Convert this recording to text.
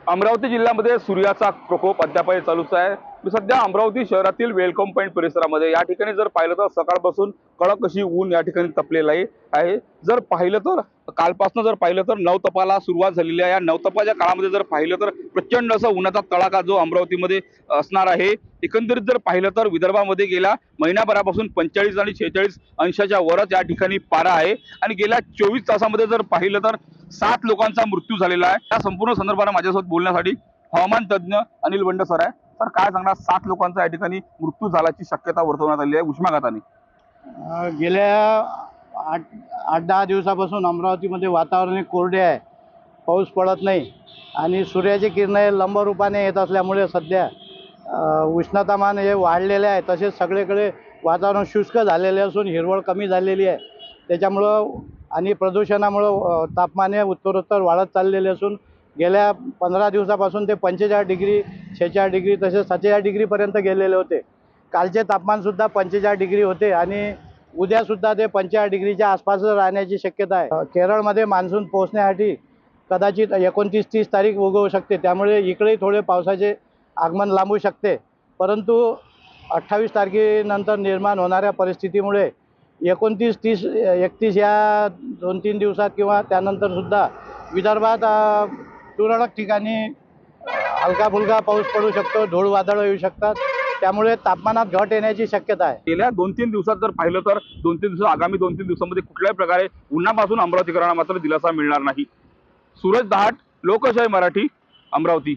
अमरावती जिल्ह्यामध्ये सूर्याचा प्रकोप अद्यापही चालूच आहे। मी सध्या अमरावती शहरातील वेलकम पॉइंट परिसरामध्ये या ठिकाणी जर पाहिलं तर सकाळपासून कडक अशी ऊन या ठिकाणी तपलेलं आहे। जर पाहिलं तर कालपासून जर पाहिलं तर नवतपाला सुरुवात झालेली आहे। या नवतपाच्या काळामध्ये जर पाहिलं तर प्रचंड असा उन्हाचा तडाखा जो अमरावतीमध्ये असणार आहे। एकंदरीत जर पाहिलं तर विदर्भामध्ये गेल्या महिन्याभरापासून 45 आणि 46 अंशाच्या वरच या ठिकाणी पारा आहे आणि गेल्या 24 तासामध्ये जर पाहिलं तर 7 लोकांचा मृत्यू झालेला आहे। या संपूर्ण संदर्भात माझ्यासोबत बोलण्यासाठी हवामान तज्ञ अनिल बंड सर आहे। सर काय सांगणार, 7 लोकांचा या ठिकाणी मृत्यू झाल्याची शक्यता वर्तवण्यात आली आहे उष्माघाताने। गेल्या 8-10 दिवसापासून अमरावतीमध्ये वातावरण कोरडे आहे, पाऊस पडत नाही आणि सूर्याची किरणे लंबरूपाने येत असल्यामुळे सध्या उष्णतामान हे वाढलेले आहे। तसेच सगळीकडे वातावरण शुष्क झालेले असून हिरवळ कमी झालेली आहे। त्याच्यामुळं आणि प्रदूषणामुळं तापमान हे उत्तरोत्तर वाढत चाललेले असून गेल्या 15 दिवसापासून ते 45 डिग्री 46 डिग्री तसेच 47 डिग्रीपर्यंत गेलेले होते। कालचे तापमानसुद्धा 45 डिग्री होते आणि उद्यासुद्धा ते 45 डिग्रीच्या आसपास राहण्याची शक्यता आहे। केरळमध्ये मान्सून पोहोचण्यासाठी कदाचित 29-30 तारीख उगवू शकते, त्यामुळे इकडेही थोडे पावसाचे आगमन लांबू शकते। परंतु 28 तारखेनंतर निर्माण होणाऱ्या परिस्थितीमुळे 29, 30, 31 या 2-3 दिवसात किंवा त्यानंतरसुद्धा विदर्भात तुरळक ठिकाणी हलका फुलका पाऊस पडू शकतो, धूळ वादळं येऊ शकतात, त्यामुळे तापमानात घट येण्याची शक्यता आहे। गेल्या 2-3 दिवसात जर पाहिलं तर 2-3 दिवस आगामी 2-3 दिवसांमध्ये कुठल्याही प्रकारे उन्हापासून अमरावतीकरांना मात्र दिलासा मिळणार नाही। सूरज दहाट, लोकशाही मराठी, अमरावती।